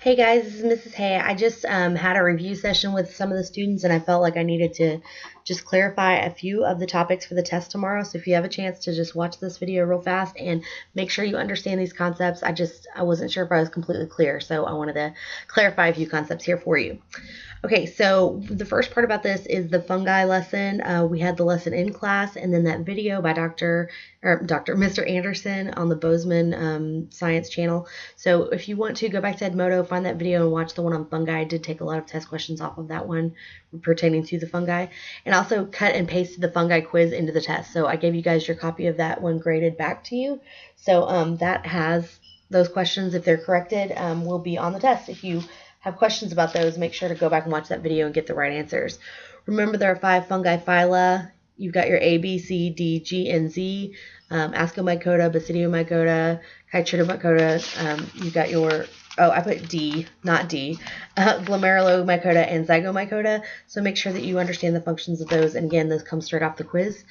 Hey guys, this is Mrs. Hay. I just had a review session with some of the students and I felt like I needed to just clarify a few of the topics for the test tomorrow. So if you have a chance to just watch this video real fast and make sure you understand these concepts, I wasn't sure if I was completely clear. So I wanted to clarify a few concepts here for you. Okay, so the first part about this is the fungi lesson. We had the lesson in class, and then that video by Mr. Anderson on the Bozeman Science channel. So if you want to go back to Edmodo, find that video and watch the one on fungi. I did take a lot of test questions off of that one pertaining to the fungi, and also cut and pasted the fungi quiz into the test. So I gave you guys your copy of that one graded back to you. So that has those questions, if they're corrected, will be on the test. If you have questions about those, make sure to go back and watch that video and get the right answers. Remember, there are 5 fungi phyla. You've got your A, B, C, D, G, and Z. Ascomycota, Basidiomycota, Chytridomycota. You've got your, I put D, not D, Glomerulomycota and Zygomycota. So make sure that you understand the functions of those. And again, those come straight off the quiz.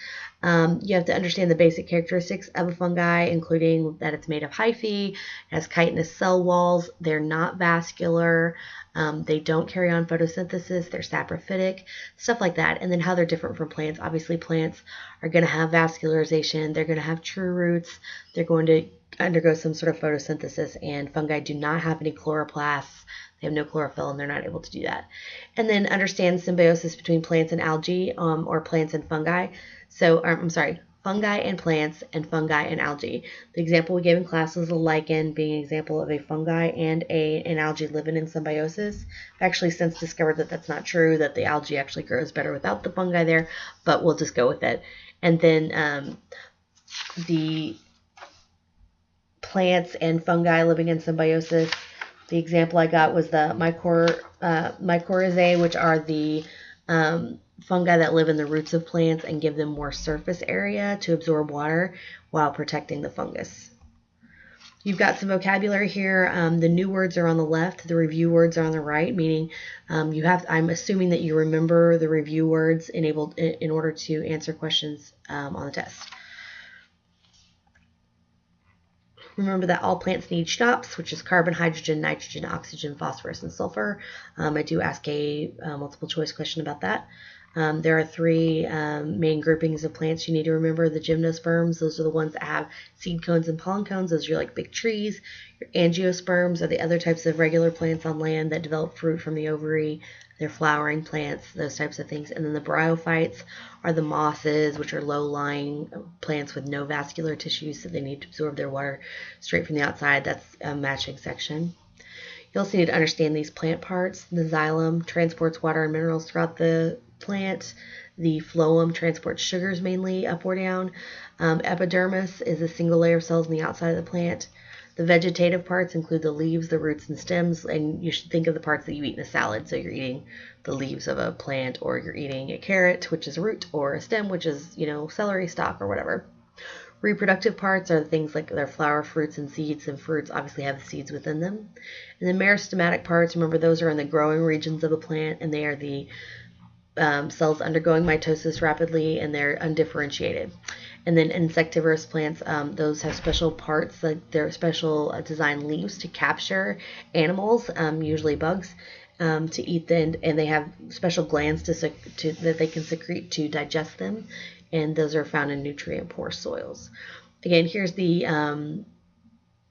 You have to understand the basic characteristics of a fungi, including that it's made of hyphae, it has chitinous cell walls, they're not vascular, they don't carry on photosynthesis, they're saprophytic, stuff like that. And then how they're different from plants. Obviously, plants are going to have vascularization, they're going to have true roots, they're going to undergo some sort of photosynthesis, and fungi do not have any chloroplasts. They have no chlorophyll, and they're not able to do that. And then understand symbiosis between plants and algae, or plants and fungi. So, I'm sorry, fungi and plants and fungi and algae. The example we gave in class was a lichen being an example of a fungi and an algae living in symbiosis. I've actually since discovered that that's not true, that the algae actually grows better without the fungi there, but we'll just go with it. And then the plants and fungi living in symbiosis. The example I got was the mycorrhizae, which are the fungi that live in the roots of plants and give them more surface area to absorb water while protecting the fungus. You've got some vocabulary here. The new words are on the left, the review words are on the right, meaning I'm assuming that you remember the review words in order to answer questions on the test. Remember that all plants need SNOPs, which is carbon, hydrogen, nitrogen, oxygen, phosphorus, and sulfur. I do ask a multiple choice question about that. There are 3 main groupings of plants you need to remember. The gymnosperms, those are the ones that have seed cones and pollen cones. Those are like big trees. Your angiosperms are the other types of regular plants on land that develop fruit from the ovary. They're flowering plants, those types of things. And then the bryophytes are the mosses, which are low-lying plants with no vascular tissues, so they need to absorb their water straight from the outside. That's a matching section. You also need to understand these plant parts. The xylem transports water and minerals throughout the plant. The phloem transports sugars mainly up or down. Epidermis is a single layer of cells on the outside of the plant. The vegetative parts include the leaves, the roots, and stems, and you should think of the parts that you eat in a salad. So you're eating the leaves of a plant, or you're eating a carrot, which is a root, or a stem, which is, celery stalk or whatever. Reproductive parts are things like their flower, fruits, and seeds, and fruits obviously have the seeds within them. And the meristematic parts, remember, those are in the growing regions of a plant, and they are the cells undergoing mitosis rapidly, and they're undifferentiated. And then insectivorous plants, those have special parts, like they're special design leaves to capture animals, usually bugs, to eat them, and they have special glands that they can secrete to digest them, and those are found in nutrient-poor soils. Again, here's the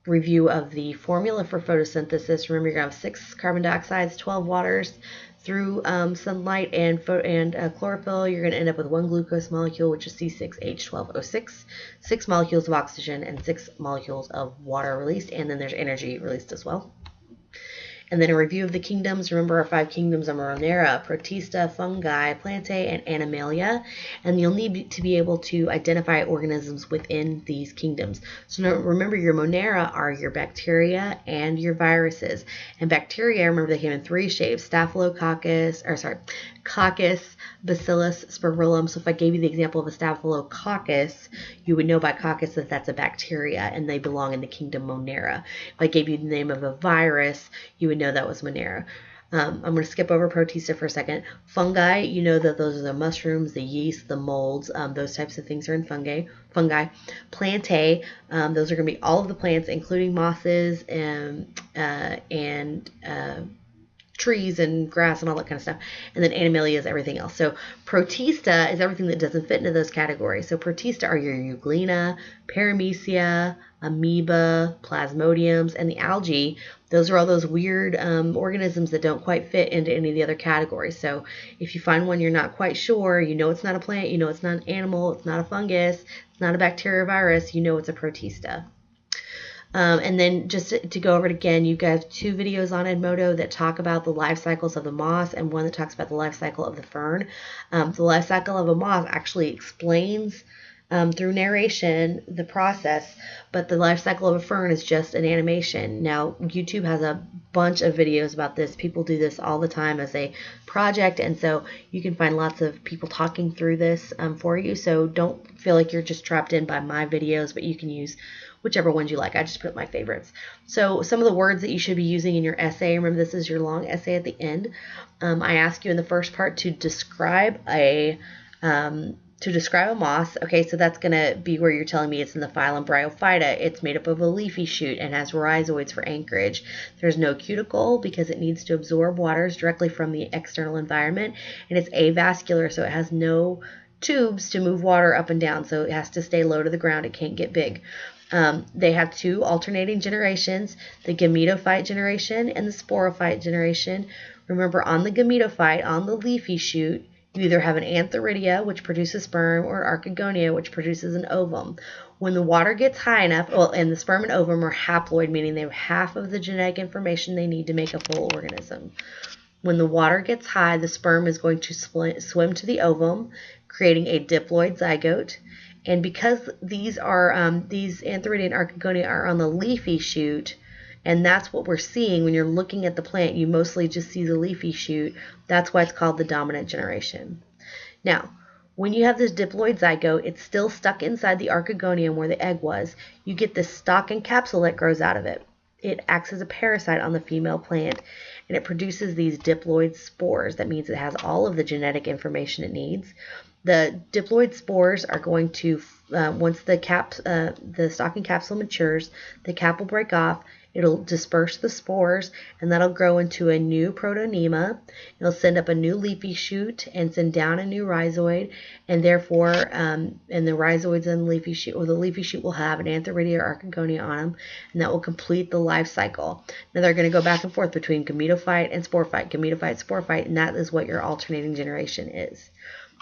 review of the formula for photosynthesis. Remember, you're going to have 6 carbon dioxides, 12 waters. Through sunlight and chlorophyll, you're going to end up with 1 glucose molecule, which is C6H12O6, 6 molecules of oxygen, and 6 molecules of water released, and then there's energy released as well. And then a review of the kingdoms. Remember, our 5 kingdoms are Monera, Protista, Fungi, Plantae, and Animalia. And you'll need to be able to identify organisms within these kingdoms. So remember, your Monera are your bacteria and your viruses. And bacteria, remember, they came in 3 shapes: Coccus, Bacillus, Spirillum. So if I gave you the example of a Staphylococcus, you would know by coccus that that's a bacteria, and they belong in the kingdom Monera. If I gave you the name of a virus, you would know that was Monera. I'm going to skip over Protista for a second. Fungi, you know that those are the mushrooms, the yeast, the molds, those types of things are in fungi. Plantae, those are going to be all of the plants, including mosses and trees and grass and all that kind of stuff. And then Animalia is everything else. So Protista is everything that doesn't fit into those categories. So Protista are your Euglena, Paramecia, amoeba, plasmodiums, and the algae. Those are all those weird organisms that don't quite fit into any of the other categories. So if you find one you're not quite sure, you know it's not a plant, you know it's not an animal, it's not a fungus, it's not a bacteria or virus, you know it's a Protista. And then just to go over it again, you have 2 videos on Edmodo that talk about the life cycles of the moss and one that talks about the life cycle of the fern. The life cycle of a moss actually explains through narration the process, but the life cycle of a fern is just an animation. Now, YouTube has a bunch of videos about this. People do this all the time as a project, and so you can find lots of people talking through this for you. So don't feel like you're just trapped in by my videos, but you can use whichever ones you like. I just put my favorites. So some of the words that you should be using in your essay, remember this is your long essay at the end. I ask you in the first part to describe a moss. Okay, so that's going to be where you're telling me it's in the phylum Bryophyta. It's made up of a leafy shoot and has rhizoids for anchorage. There's no cuticle because it needs to absorb waters directly from the external environment, and it's avascular, so it has no tubes to move water up and down, so it has to stay low to the ground. It can't get big. They have 2 alternating generations, the gametophyte generation and the sporophyte generation. Remember, on the gametophyte, on the leafy shoot, you either have an antheridia, which produces sperm, or an archegonia, which produces an ovum. When the water gets high enough, and the sperm and ovum are haploid, meaning they have half of the genetic information they need to make a full organism. When the water gets high, the sperm is going to swim to the ovum, creating a diploid zygote. And because these antheridia and archegonia are on the leafy shoot, and that's what we're seeing when you're looking at the plant, you mostly just see the leafy shoot. That's why it's called the dominant generation. Now, when you have this diploid zygote, it's still stuck inside the archegonium where the egg was. You get this stalk and capsule that grows out of it. It acts as a parasite on the female plant, and it produces these diploid spores. That means it has all of the genetic information it needs. The diploid spores are going to, once the stocking capsule matures, the cap will break off. It'll disperse the spores, and that'll grow into a new protonema. It'll send up a new leafy shoot and send down a new rhizoid, and therefore, and the rhizoids and the leafy shoot, or the leafy shoot will have an antheridia or archegonia on them, and that will complete the life cycle. Now they're going to go back and forth between gametophyte and sporophyte, sporophyte, and that is what your alternating generation is.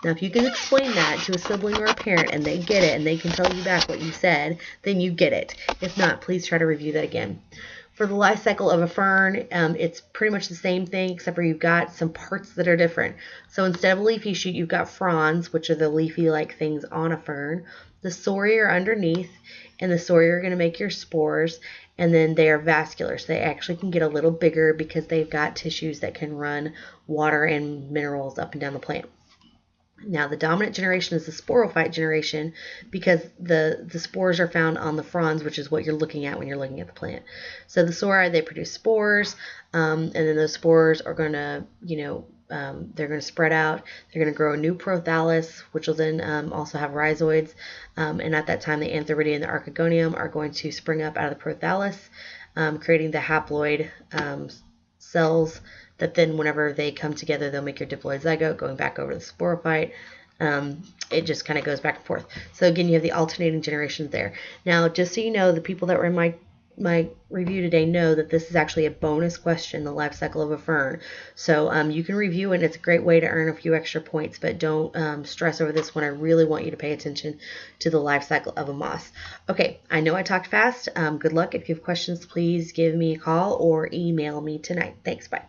Now, if you can explain that to a sibling or a parent and they get it and they can tell you back what you said, then you get it. If not, please try to review that again. For the life cycle of a fern, it's pretty much the same thing, except for you've got some parts that are different. So instead of a leafy shoot, you've got fronds, which are the leafy-like things on a fern. The sori are underneath, and the sori are going to make your spores, and then they are vascular, so they actually can get a little bigger because they've got tissues that can run water and minerals up and down the plant. Now, the dominant generation is the sporophyte generation because the spores are found on the fronds, which is what you're looking at when you're looking at the plant. So the sori, they produce spores, and then those spores are going to, they're going to spread out. They're going to grow a new prothallus, which will then also have rhizoids. And at that time, the antheridia and the archegonium are going to spring up out of the prothallus, creating the haploid cells that then whenever they come together, they'll make your diploid zygote, going back over to the sporophyte. It just kind of goes back and forth. So again, you have the alternating generations there. Now, just so you know, the people that were in my review today know that this is actually a bonus question, the life cycle of a fern. So you can review it, and it's a great way to earn a few extra points, but don't stress over this one. I really want you to pay attention to the life cycle of a moss. Okay, I know I talked fast. Good luck. If you have questions, please give me a call or email me tonight. Thanks. Bye.